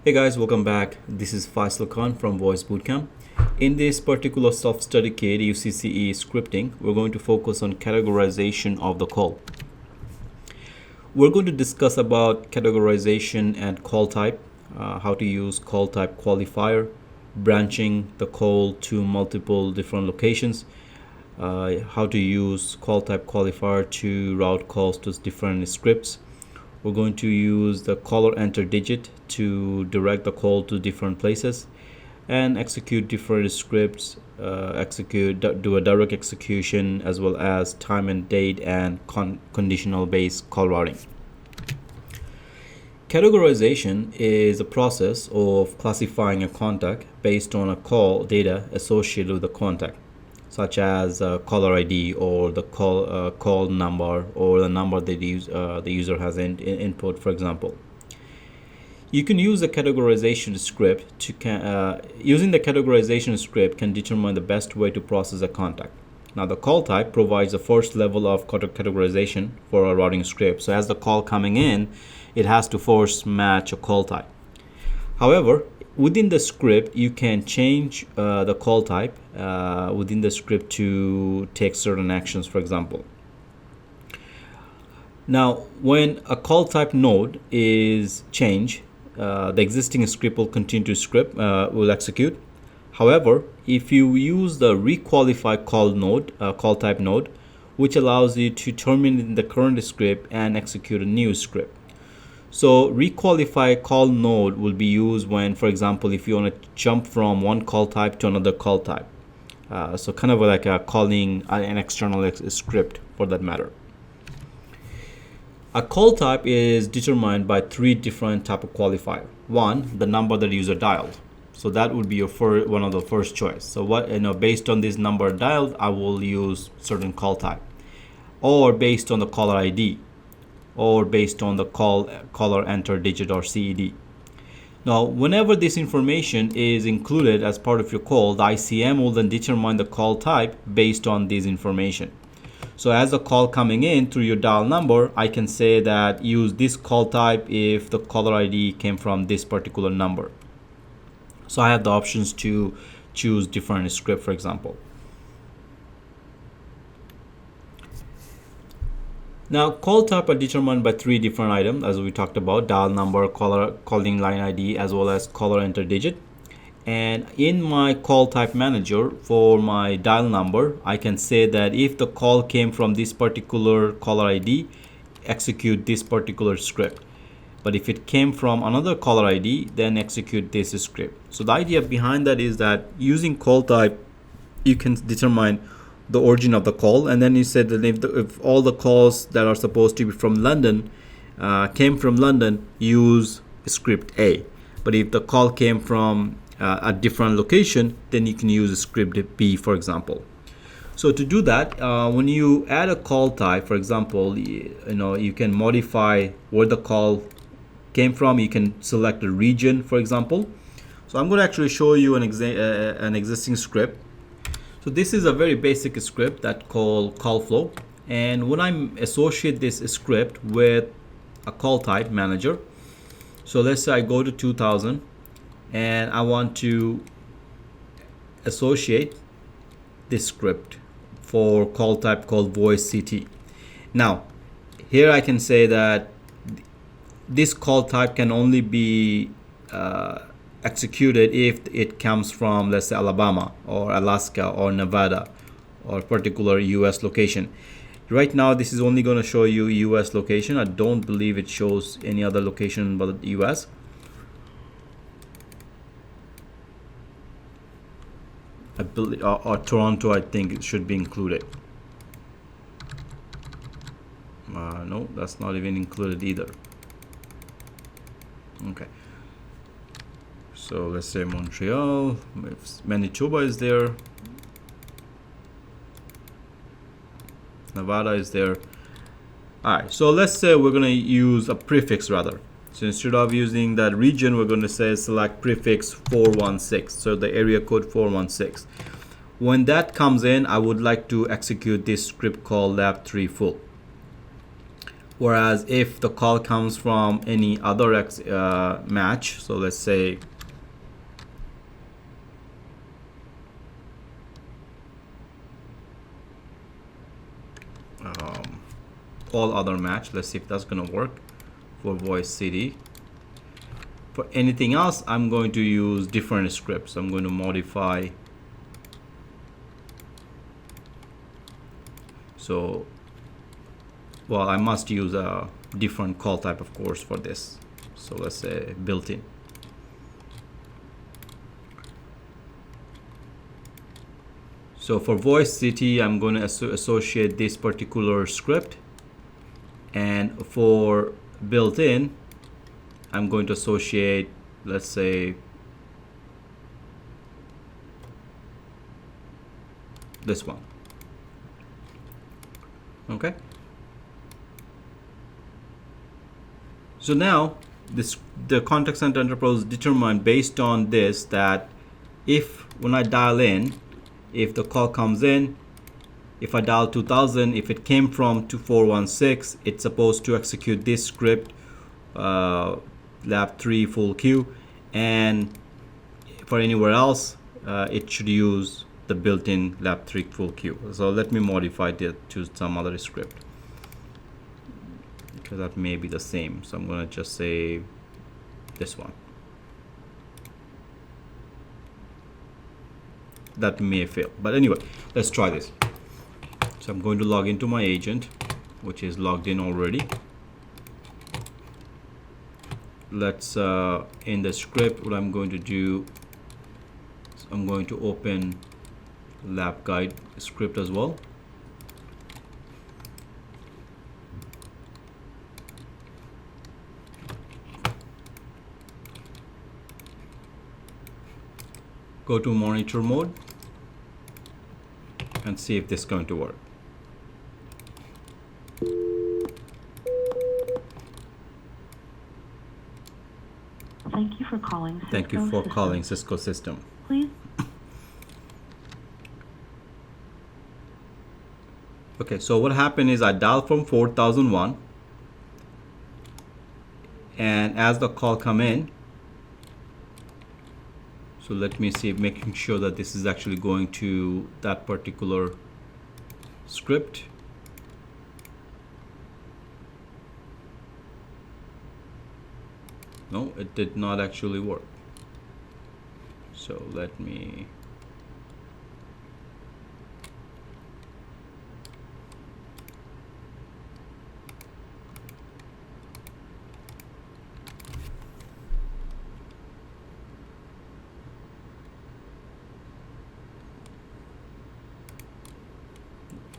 Hey guys, welcome back. This is Faisal Khan from Voice Bootcamp. In this particular self-study kit, UCCE scripting, we're going to focus on categorization of the call. We're going to discuss about categorization and call type, how to use call type qualifier, branching the call to multiple different locations, how to use call type qualifier to route calls to different scripts. We're going to use the caller enter digit to direct the call to different places and execute different scripts, do a direct execution as well as time and date and conditional based call routing. Categorization is a process of classifying a contact based on a call data associated with the contact, such as caller ID or the call number or the number that the user has input, for example. You can use the categorization script using the categorization script can determine the best way to process a contact. Now the call type provides the first level of categorization for a routing script. So as the call coming in, it has to first match a call type. However, within the script, you can change the call type within the script to take certain actions, for example. Now, when a call type node is changed, the existing script will continue to will execute. However, if you use the re-qualify call type node, which allows you to terminate the current script and execute a new script. So re-qualify call node will be used when, for example, if you want to jump from one call type to another call type. So kind of like calling an external script for that matter. A call type is determined by three different type of qualifier. One, the number that the user dialed. So that would be your one of the first choice. So based on this number dialed, I will use certain call type, or based on the caller ID, or based on the caller enter digit or CED. Now, whenever this information is included as part of your call, the ICM will then determine the call type based on this information. So as the call coming in through your dial number, I can say that use this call type if the caller ID came from this particular number. So I have the options to choose different script, for example. Now, call type are determined by three different items, as we talked about: dial number, calling line ID, as well as caller enter digit. And in my call type manager for my dial number, I can say that if the call came from this particular caller ID, execute this particular script. But if it came from another caller ID, then execute this script. So the idea behind that is that using call type, you can determine the origin of the call, and then you said that if all the calls that are supposed to be from London came from London, use script A. But if the call came from a different location, then you can use script B, for example. So to do that, when you add a call type, for example, you can modify where the call came from. You can select a region, for example. So I'm going to actually show you an existing script. So this is a very basic script that called call flow. And when I associate this script with a call type manager, so let's say I go to 2000 and I want to associate this script for call type called voice CT. Now, here I can say that this call type can only be executed if it comes from, let's say, Alabama or Alaska or Nevada or a particular US location. Right now, this is only going to show you US location. I don't believe it shows any other location but the US. I believe, or Toronto, I think it should be included. No, that's not even included either. Okay. So let's say Montreal, Manitoba is there, Nevada is there. All right, so let's say we're going to use a prefix rather. So instead of using that region, we're going to say select prefix 416. So the area code 416. When that comes in, I would like to execute this script called lab3 full. Whereas if the call comes from any other match, so let's say all other match, let's see if that's going to work for voice city. For anything else, I'm going to use different scripts. I'm going to modify. So, well, I must use a different call type, of course, for this. So let's say built-in. So for voice city, I'm going to associate this particular script. And for built-in, I'm going to associate, let's say, this one. Okay. So now the contact center interpreters determine based on this that if when I dial in, if the call comes in, if I dial 2000, if it came from 2416, it's supposed to execute this script, lab 3 full queue, and for anywhere else, it should use the built-in lab 3 full queue. So let me modify it to some other script, because that may be the same. So I'm going to just say this one. That may fail, but anyway, let's try this. So I'm going to log into my agent, which is logged in already. Let's in the script, what I'm going to do, I'm going to open lab guide script as well. Go to monitor mode and see if this is going to work. Thank you for calling Cisco. Thank you for calling Cisco system. Please. Okay, so what happened is I dialed from 4001, and as the call come in, so let me see, making sure that this is actually going to that particular script. No, it did not actually work. So let me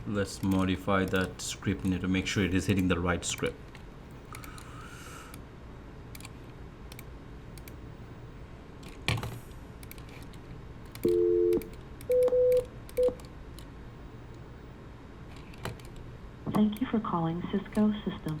let's modify that script to make sure it is hitting the right script. Thank you for calling Cisco system.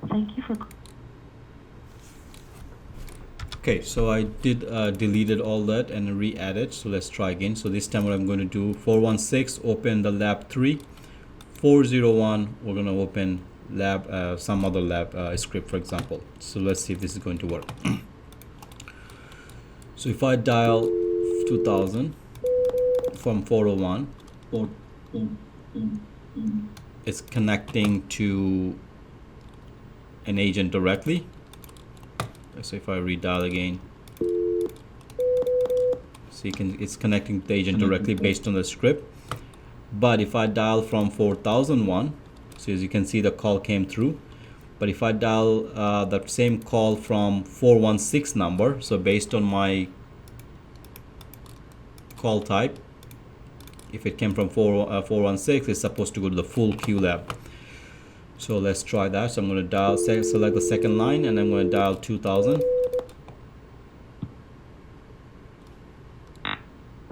Thank you for. Okay, so I did deleted all that and re-added. So let's try again. So this time what I'm going to do, 416, open the lab 3. 401, we're going to open lab some other lab script, for example. So let's see if this is going to work. So if I dial 2000 from 401, it's connecting to an agent directly. So if I redial again, so it's connecting to the agent directly based on the script. But if I dial from 4001, so as you can see the call came through. But if I dial that same call from 416 number, so based on my call type, if it came from 416, it's supposed to go to the full queue lab. So let's try that. So I'm going to dial, select the second line, and I'm going to dial 2000.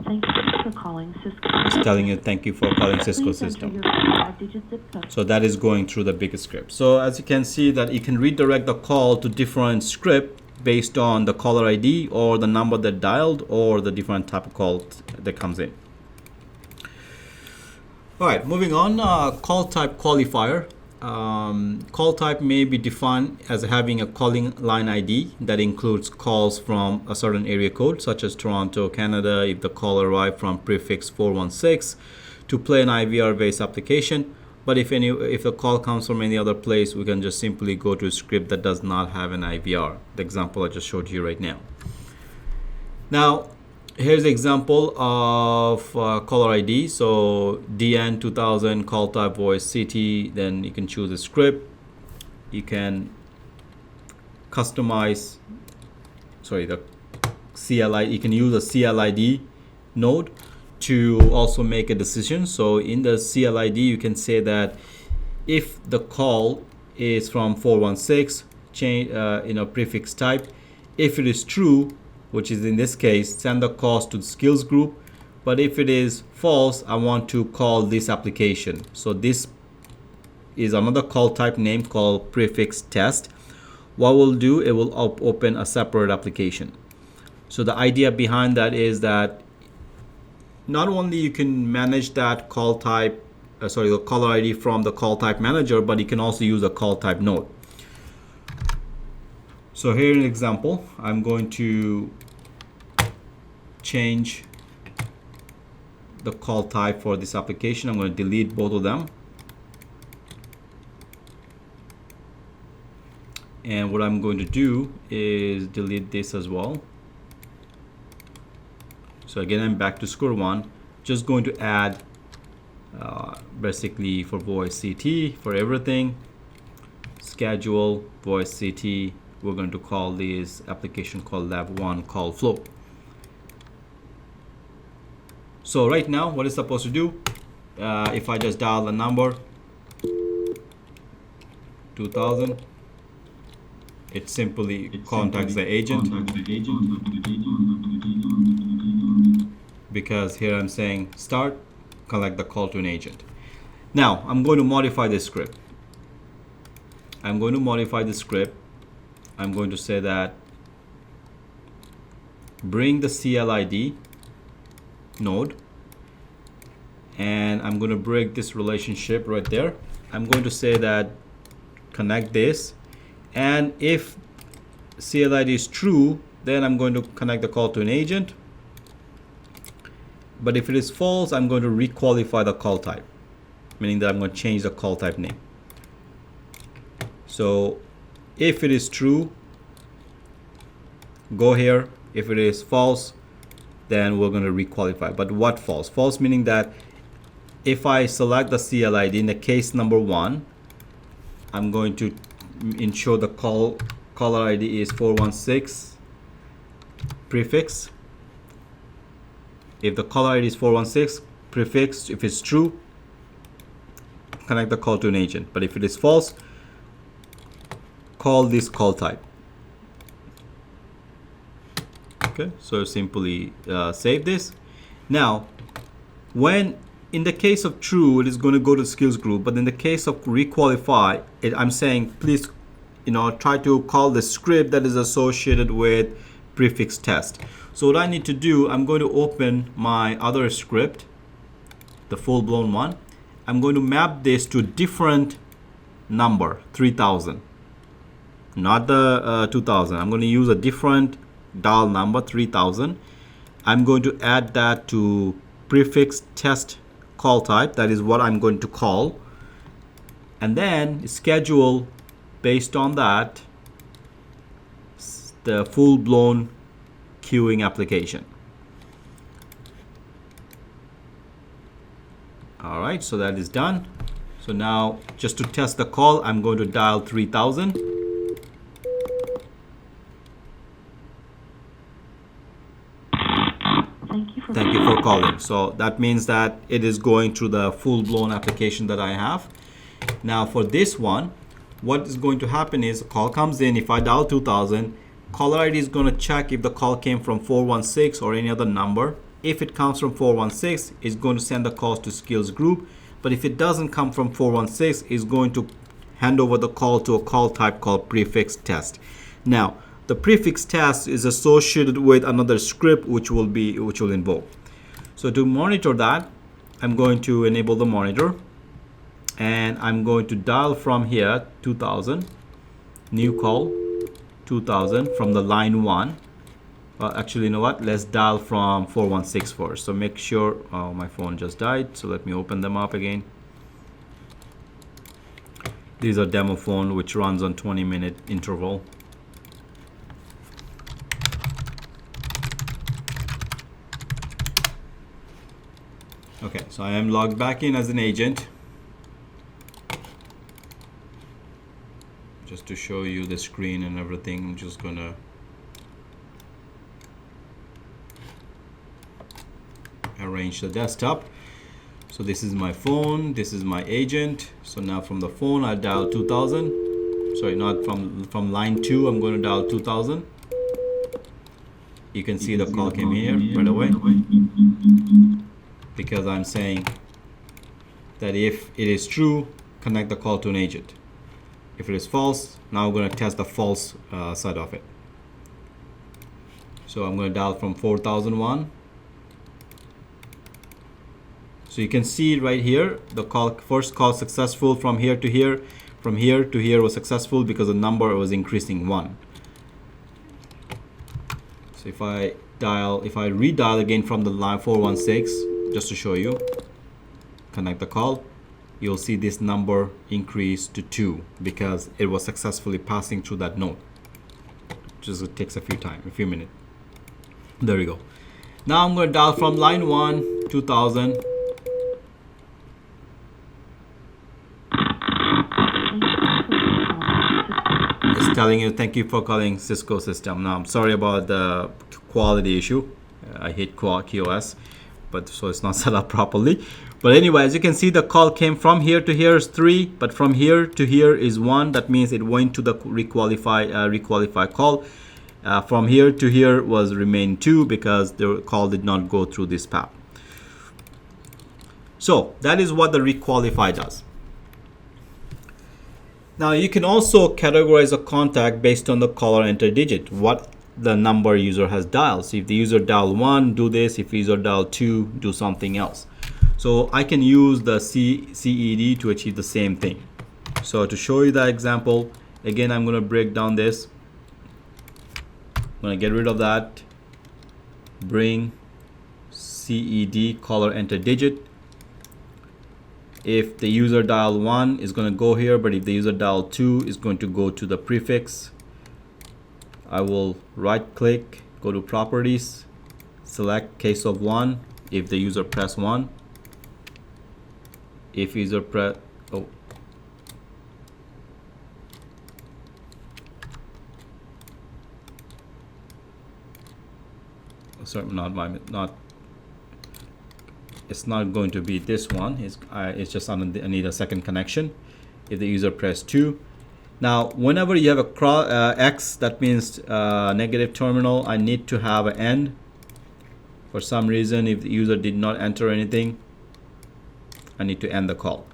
Thank you for calling Cisco. It's telling you thank you for calling Cisco Please enter system. your 5-digit zip code. So that is going through the big script. So as you can see that you can redirect the call to different script based on the caller ID or the number that dialed or the different type of call that comes in. All right, moving on, call type qualifier. Call type may be defined as having a calling line ID that includes calls from a certain area code, such as Toronto, Canada, if the call arrived from prefix 416 to play an IVR-based application. But if the call comes from any other place, we can just simply go to a script that does not have an IVR. The example I just showed you right now. Now, here's the example of caller ID. So DN 2000 call type voice CT. Then you can choose a script. You can customize. The CLI. You can use a CLID node to also make a decision. So in the CLID, you can say that if the call is from 416, change prefix type. If it is true, which is in this case, send the calls to the skills group. But if it is false, I want to call this application. So this is another call type name called prefix test. What we'll do, it will open a separate application. So the idea behind that is that not only you can manage that call type, the caller ID from the call type manager, but you can also use a call type node. So here an example, I'm going to change the call type for this application. I'm going to delete both of them. And what I'm going to do is delete this as well. So again, I'm back to square one. Just going to add basically for voice CT for everything. Schedule voice CT. We're going to call this application called lab1 call flow. So right now, what it's supposed to do, if I just dial the number 2000, it simply contacts the agent. Because here I'm saying start, collect the call to an agent. Now I'm going to modify this script. I'm going to say that bring the CLID node, and I'm going to break this relationship right there. I'm going to say that connect this, and if CLID is true, then I'm going to connect the call to an agent. But if it is false, I'm going to re-qualify the call type, meaning that I'm going to change the call type name. So if it is true, go here. If it is false, then we're going to re-qualify. But what false? False meaning that if I select the CLID in the case number 1, I'm going to ensure the caller ID is 416 prefix. If the caller ID is 416 prefix, if it's true, connect the call to an agent. But if it is false, call this call type. Okay, so simply save this. Now, when in the case of true, it is going to go to skills group, but in the case of re-qualify, I'm saying please, try to call the script that is associated with prefix test. So what I need to do, I'm going to open my other script, the full-blown one. I'm going to map this to a different number, 3000, not the 2000. I'm going to use a different dial number, 3000. I'm going to add that to prefix test call type. That is what I'm going to call, and then schedule based on that the full-blown queuing application. All right, so that is done. So now just to test the call, I'm going to dial 3000. Thank you for calling. So that means that it is going through the full-blown application that I have. Now for this one, what is going to happen is a call comes in. If I dial 2000, caller ID is going to check if the call came from 416 or any other number. If it comes from 416, it's going to send the calls to skills group. But if it doesn't come from 416, it's going to hand over the call to a call type called prefix test. Now, the prefix test is associated with another script which will invoke. So to monitor that, I'm going to enable the monitor, and I'm going to dial from here 2000, new call 2000 from the line 1. Actually, you know what? Let's dial from 416 first. So make sure, oh, my phone just died. So let me open them up again. These are demo phone which runs on 20-minute interval. Okay, so I am logged back in as an agent. Just to show you the screen and everything, I'm just gonna arrange the desktop. So this is my phone, this is my agent. So now from the phone I dial 2000. Sorry, not from line 2, I'm going to dial 2000. You can see the call came here right away, because I'm saying that if it is true, connect the call to an agent. If it is false, now we're going to test the false side of it. So I'm going to dial from 4001. So you can see right here, the first call successful from here to here. From here to here was successful because the number was increasing 1. So if I redial again from the line 416, just to show you, connect the call, you'll see this number increase to 2 because it was successfully passing through that node. Just it takes a few minutes. There we go. Now I'm going to dial from line 1, 2000. It's telling you, thank you for calling Cisco system. Now I'm sorry about the quality issue. I hate QoS, but so it's not set up properly. But anyway, as you can see, the call came from here to here is 3, but from here to here is 1. That means it went to the re-qualify call. From here to here was remain 2 because the call did not go through this path. So that is what the re-qualify does. Now you can also categorize a contact based on the caller enter digit, what the number user has dialed. So if the user dialed 1, do this. If user dialed 2, do something else. So I can use the CED to achieve the same thing. So to show you that example, again, I'm going to break down this. I'm going to get rid of that. Bring CED caller enter digit. If the user dial 1 is going to go here, but if the user dial 2 is going to go to the prefix. I will right click, go to properties, select case of 1 if the user press 1. If user press, oh, sorry, it's not going to be this one. It's just I need a second connection. If the user press 2. Now, whenever you have a X, that means negative terminal, I need to have an end. For some reason, if the user did not enter anything, I need to end the call.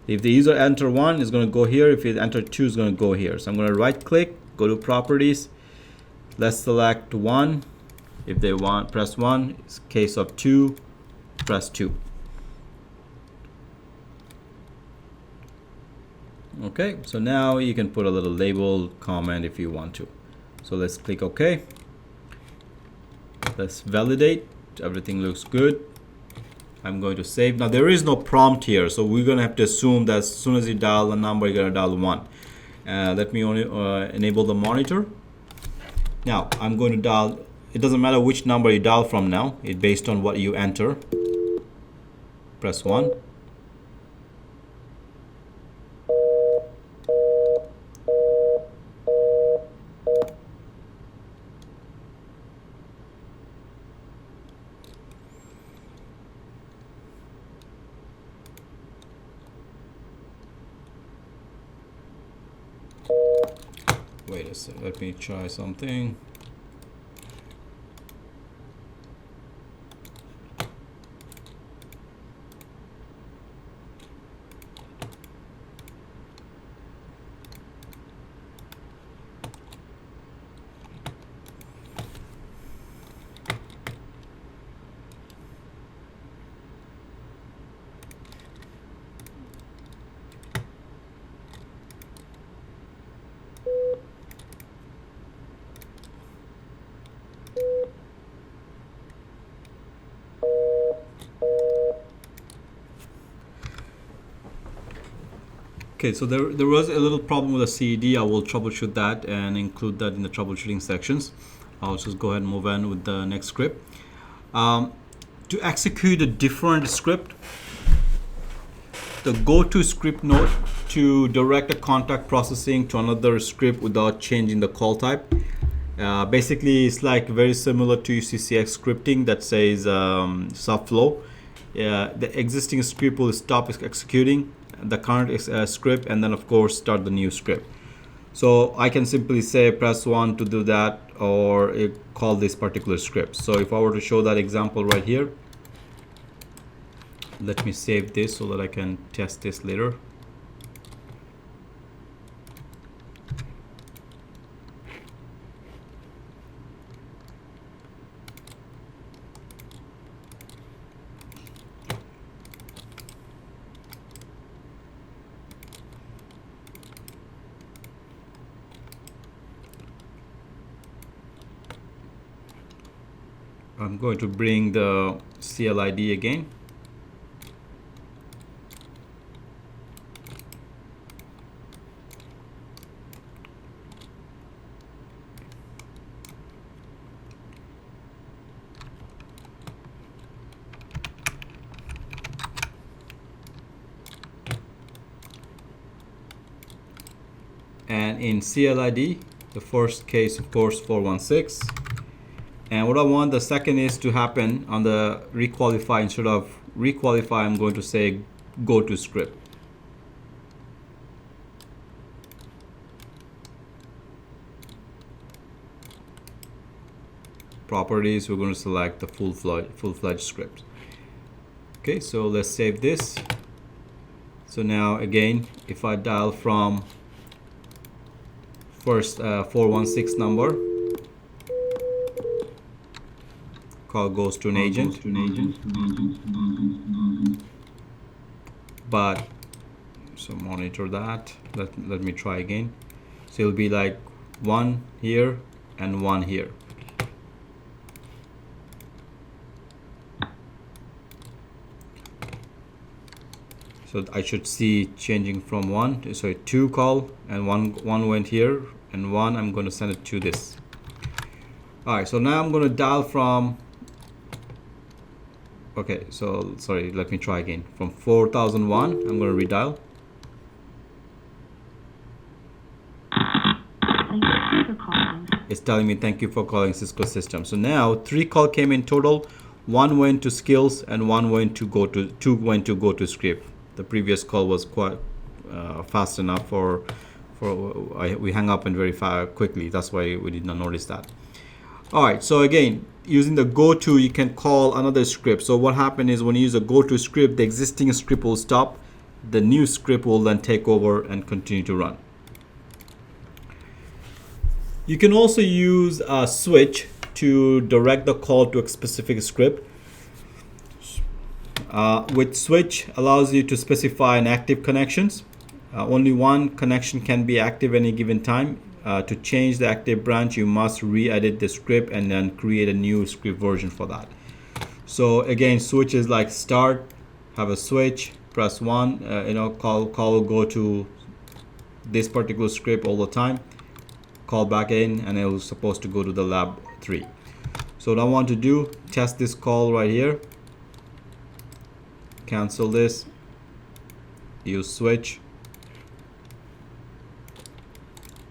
If the user enter 1, it's going to go here. If it enter 2, it's going to go here. So I'm going to right click, go to properties. Let's select 1. If they want, press 1. It's case of 2, press 2. Okay, so now you can put a little label comment if you want to. So let's click OK. Let's validate. Everything looks good. I'm going to save. Now there is no prompt here, so we're going to have to assume that as soon as you dial a number, you're going to dial 1. Let me only enable the monitor. Now I'm going to dial. It doesn't matter which number you dial from now. It's based on what you enter. Press 1. Wait a second, let me try something. Okay, so there was a little problem with the CED. I will troubleshoot that and include that in the troubleshooting sections. I'll just go ahead and move on with the next script. To execute a different script, the go-to script node to direct a contact processing to another script without changing the call type. Basically, it's like very similar to UCCX scripting that says subflow. The existing script will stop executing the current script and then of course start the new script. So I can simply say press 1 to do that, or call this particular script. So if I were to show that example right here, let me save this so that I can test this later. I'm going to bring the CLID again. And in CLID, the first case, of course, 416. And what I want the second is to happen on the re-qualify. Instead of re-qualify, I'm going to say go to script. Properties, we're going to select the full-fledged script. Okay, so let's save this. So now again, if I dial from first 416 number, call goes to an agent. But so monitor that. Let me try again. So it'll be like 1 here and 1 here. So I should see changing from 1 to, sorry, 2 call, and one went here, and 1 I'm going to send it to this. All right, so now I'm going to dial from, okay, so sorry, let me try again. From 4001, I'm going to redial. Thank you for calling. It's telling me thank you for calling Cisco system. So now 3 calls came in total. 1 went to skills and 1 went to go to, 2 went to go to script. The previous call was quite fast enough for we hung up and very quickly. That's why we did not notice that. All right, so again, using the go-to, you can call another script. So what happened is when you use a go-to script, the existing script will stop. The new script will then take over and continue to run. You can also use a switch to direct the call to a specific script. With switch allows you to specify an active connections. Only one connection can be active any given time. To change the active branch, you must re-edit the script and then create a new script version for that. So again, switch is like start, have a switch, press 1, call will go to this particular script all the time, call back in, and it was supposed to go to the lab 3. So what I want to do, test this call right here, cancel this, use switch,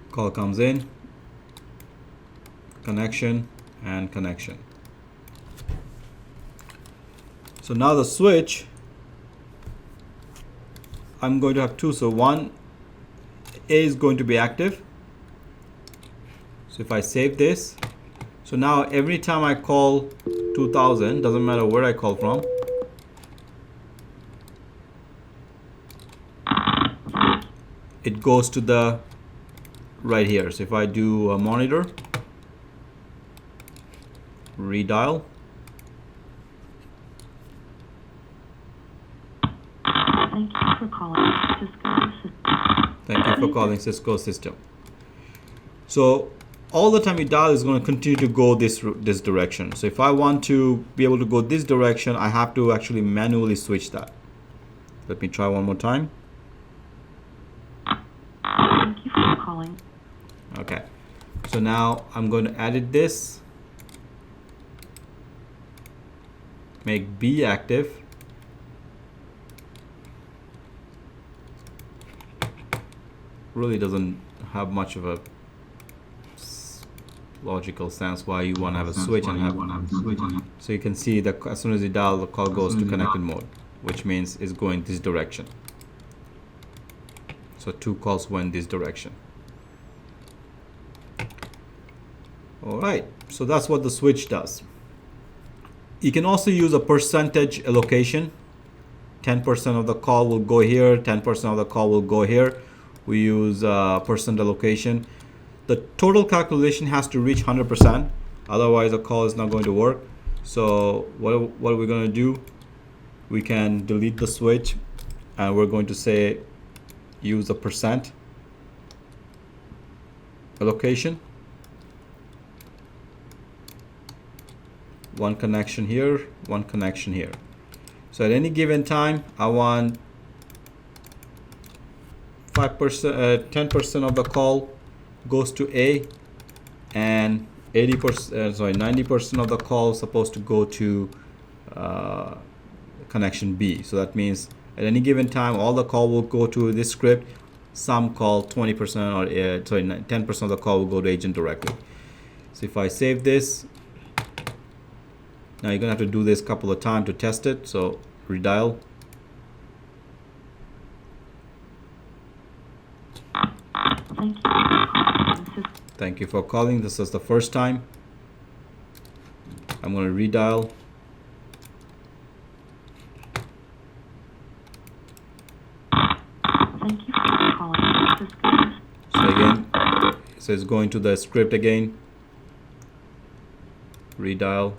call comes in, connection and connection. So now the switch, I'm going to have 2. So 1 is going to be active So if I save this, so now every time I call 2000, doesn't matter where I call from, it goes to the right here. So if I do a monitor, redial, Thank you for calling Cisco system. thank you for calling Cisco system. So all the time you dial is going to continue to go this direction. So if I want to be able to go this direction, I have to actually manually switch that. Let me try one more time. Thank you for calling. Okay, so now I'm going to edit this, make B active, really doesn't have much of a logical sense why you want to have a switch and have so you can see that as soon as you dial, the call goes to connected mode, which means it's going this direction. So 2 calls went this direction. Alright, so that's what the switch does. You can also use a percentage allocation. 10% of the call will go here, 10% of the call will go here. We use percent allocation. The total calculation has to reach 100%, otherwise the call is not going to work. So what are we going to do? We can delete the switch and we're going to say use a percent allocation. One connection here, one connection here. So at any given time, I want 5%, 10% of the call goes to A, and 90% of the call is supposed to go to connection B. So that means at any given time, all the call will go to this script. Some call 20% or 10% of the call will go to agent directly. So if I save this, now you're gonna have to do this a couple of times to test it. So redial. Thank you for calling. This is the first time. I'm going to redial. Thank you for calling Cisco. So again, so it's going to the script again. Redial.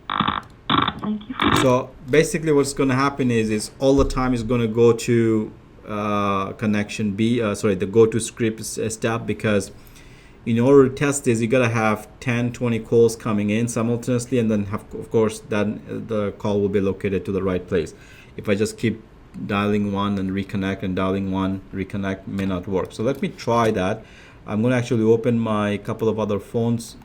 Thank you for So basically what's going to happen is all the time is going to go to connection B, the go to script step, because in order to test this, you gotta have 10-20 calls coming in simultaneously, and then of course then the call will be located to the right place. If I just keep dialing one and reconnect and dialing one, reconnect, may not work. So let me try that. I'm going to actually open my couple of other phones.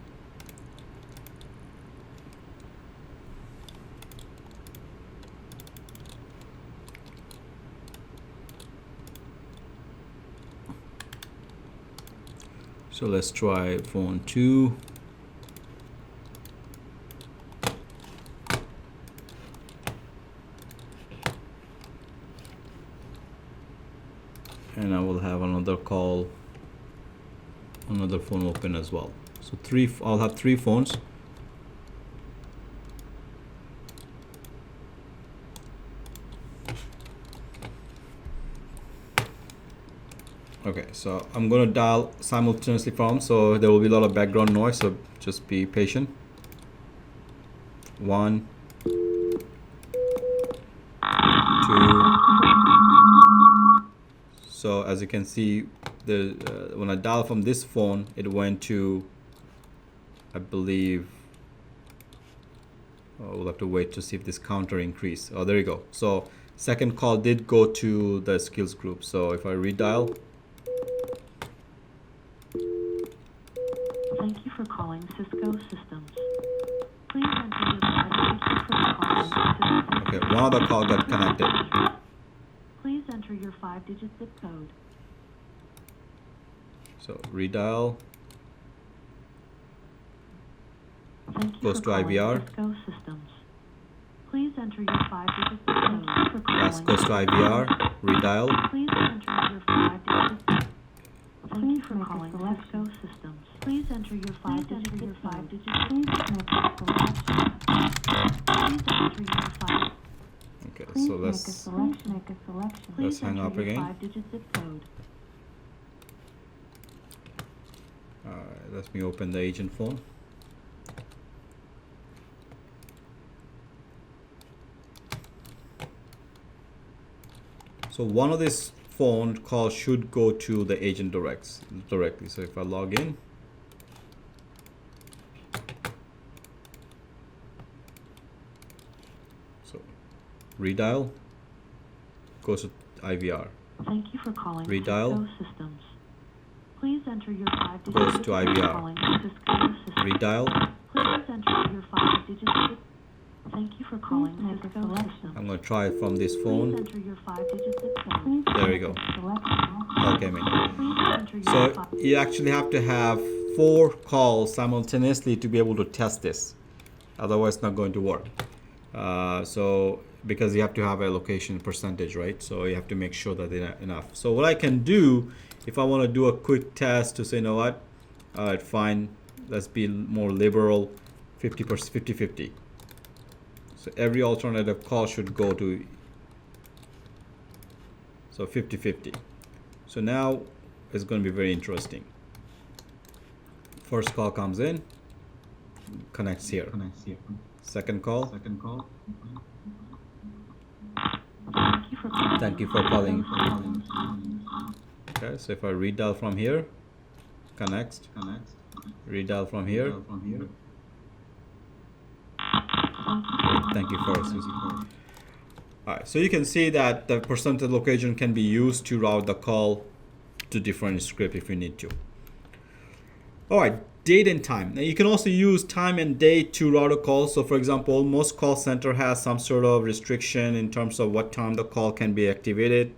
So let's try phone 2. And I will have another call, another phone open as well. So I'll have 3 phones. Okay, so I'm going to dial simultaneously from, so there will be a lot of background noise, so just be patient. 1, 2. So as you can see, when I dial from this phone, it went to, I believe, we'll have to wait to see if this counter increase. Oh, there you go. So second call did go to the skills group. So if I redial. Thank you for calling Cisco Systems. Please enter your thank you for calling Cisco. Okay, one other call got connected. Please enter your 5-digit zip code. So redial. Thank you Goes for to calling IVR. Cisco Systems. Please enter your 5-digit zip code for calling. Last goes to IVR. Redial. Please enter your 5-digit. Thank you for calling Cisco Systems. Please enter your five-digit zip code. Please make a selection. Please enter your five. Okay, Please so make a selection. let's Please hang enter up your again. five-digit zip code. Alright, let me open the agent phone. So one of these phone calls should go to the agent directly. So if I log in, so redial goes to IVR. Thank you for calling Redial Cisco Systems. Please enter your five-digit goes zip to code. IVR. Calling Cisco Systems. Redial. Please enter your five-digit zip. Thank you for calling Cisco Systems. I'm going to try it from this Please phone. enter your five-digit zip code. There we go. Call came in. Please enter your So five. you actually have to have 4 calls simultaneously to be able to test this. Otherwise, it's not going to work. So because you have to have a location percentage, right? So you have to make sure that they're enough. So what I can do, if I want to do a quick test to say, you know what? All right, fine. Let's be more liberal. 50%, 50-50. So every alternative call should go to, so 50-50. So now it's going to be very interesting. First call comes in, connects here. Second call. Thank you for calling. Okay, so if I redial from here, connects. Redial from here. Thank you for Susie. Alright, so you can see that the percentage location can be used to route the call to different script if you need to. Alright, date and time. Now you can also use time and date to route a call. So for example, most call center has some sort of restriction in terms of what time the call can be activated,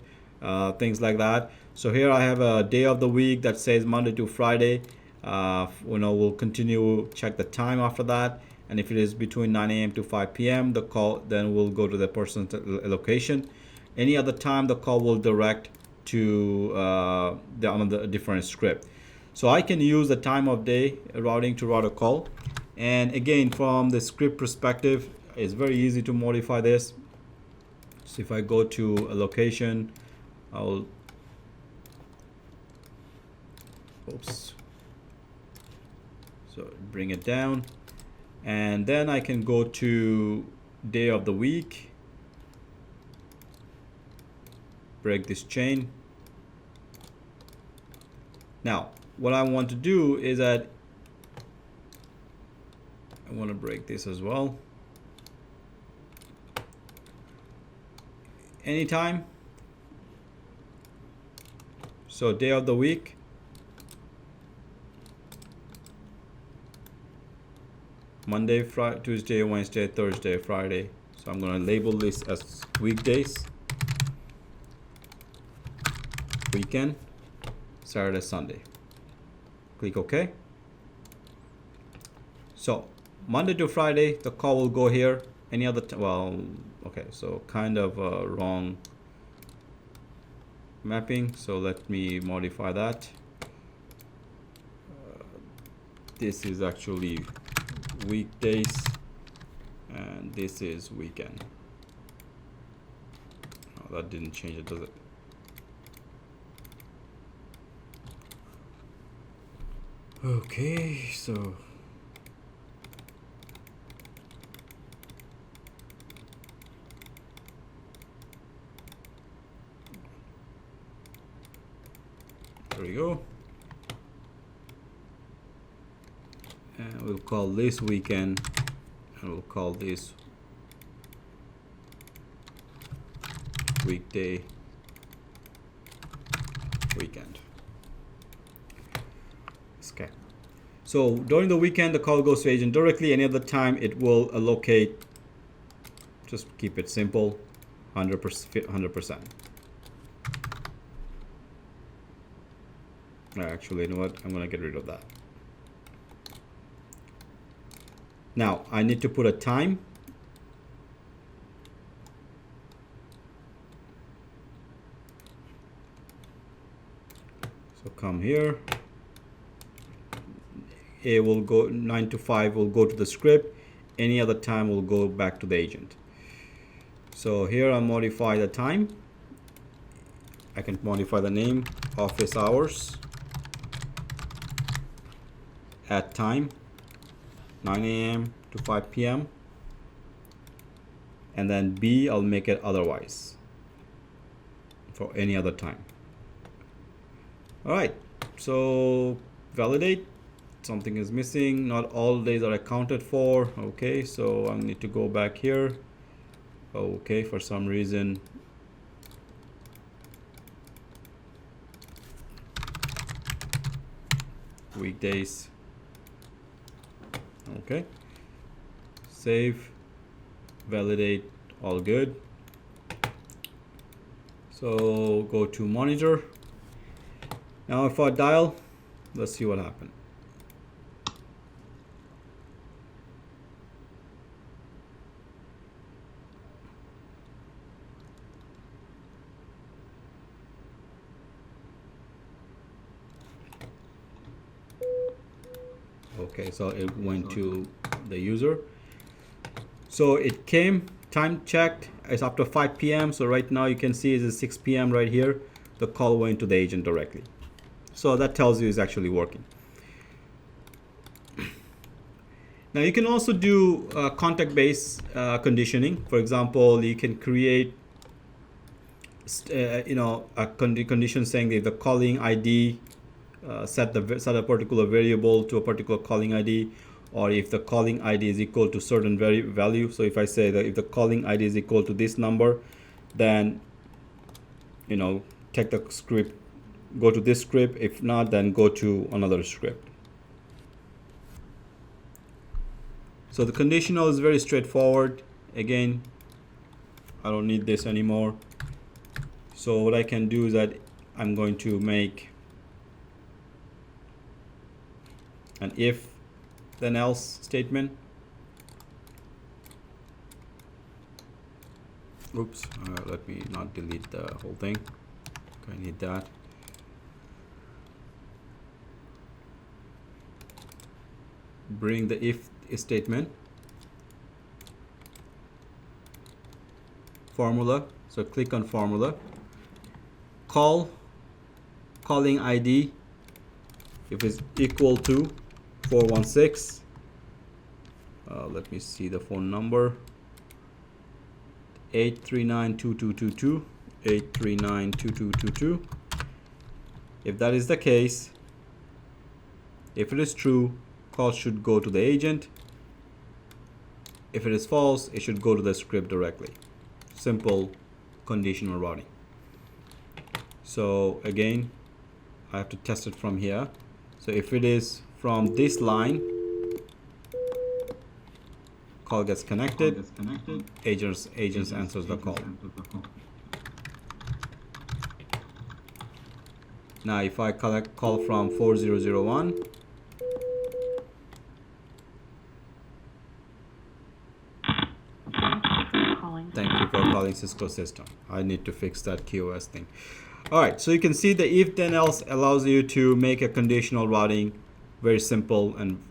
things like that. So here I have a day of the week that says Monday to Friday. We'll continue check the time after that. And if it is between 9 a.m. to 5 p.m., the call then will go to the person's location. Any other time, the call will direct to the different script. So I can use the time of day routing to route a call. And again, from the script perspective, it's very easy to modify this. So if I go to a location, I'll, so bring it down. And then I can go to day of the week, break this chain. Now, what I want to do is that I want to break this as well. Anytime. So day of the week. Monday, Friday, Tuesday, Wednesday, Thursday, Friday. So I'm going to label this as weekdays, weekend, Saturday, Sunday. Click OK. So Monday to Friday, the call will go here. Any other okay, so kind of wrong mapping. So let me modify that. This is actually weekdays and this is weekend. Oh, that didn't change it, does it? Okay, so there we go. And we'll call this weekend and we'll call this weekday, weekend. Okay. So during the weekend, the call goes to agent directly. Any other time, it will allocate. Just keep it simple, 100%. Actually, you know what? I'm gonna get rid of that. Now I need to put a time. So come come here. A will go 9 to 5 will go to the script. Any other time will go back to the agent. So here I'll modify the time. I can modify the name, office hours at time 9 a.m. to 5 p.m. and then B, I'll make it otherwise for any other time. All right, so validate. Something is missing. Not all days are accounted for. Okay, so I need to go back here. Okay, for some reason weekdays. Okay, save, validate, all good. So go to monitor. Now if I dial, let's see what happened. Okay, so it went to the user. So it came, time checked, it's after 5 p.m. So right now you can see it's 6 p.m. right here. The call went to the agent directly. So that tells you it's actually working. Now you can also do context-based conditioning. For example, you can create a condition saying that the calling ID set a particular variable to a particular calling ID, or if the calling ID is equal to certain value. So if I say that if the calling ID is equal to this number, then take the script, go to this script. If not, then go to another script. So the conditional is very straightforward. Again, I don't need this anymore. So what I can do is that I'm going to make an if then else statement. Oops, let me not delete the whole thing. I need that. Bring the if statement. Formula, so click on formula. Calling ID, if it's equal to 416, let me see the phone number, 839-2222, 839-2222. If that is the case, if it is true, call should go to the agent. If it is false, it should go to the script directly. Simple conditional routing. So again, I have to test it from here. So if it is from this line, call gets connected, agents answers the call. Now if I call from 4001, thank you for calling Cisco system. I need to fix that QoS thing. All right, so you can see the if then else allows you to make a conditional routing very simple and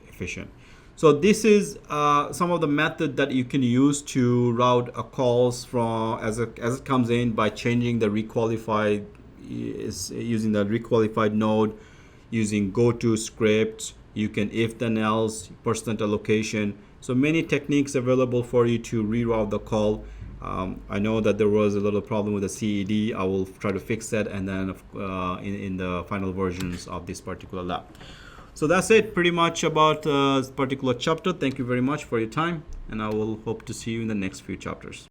efficient. So this is some of the method that you can use to route a calls from as it comes in by changing the re-qualified, using the re-qualified node, using go-to scripts. You can if then else, percent allocation. So many techniques available for you to reroute the call. I know that there was a little problem with the CED. I will try to fix that, and then in the final versions of this particular lab. So that's it pretty much about this particular chapter. Thank you very much for your time, and I will hope to see you in the next few chapters.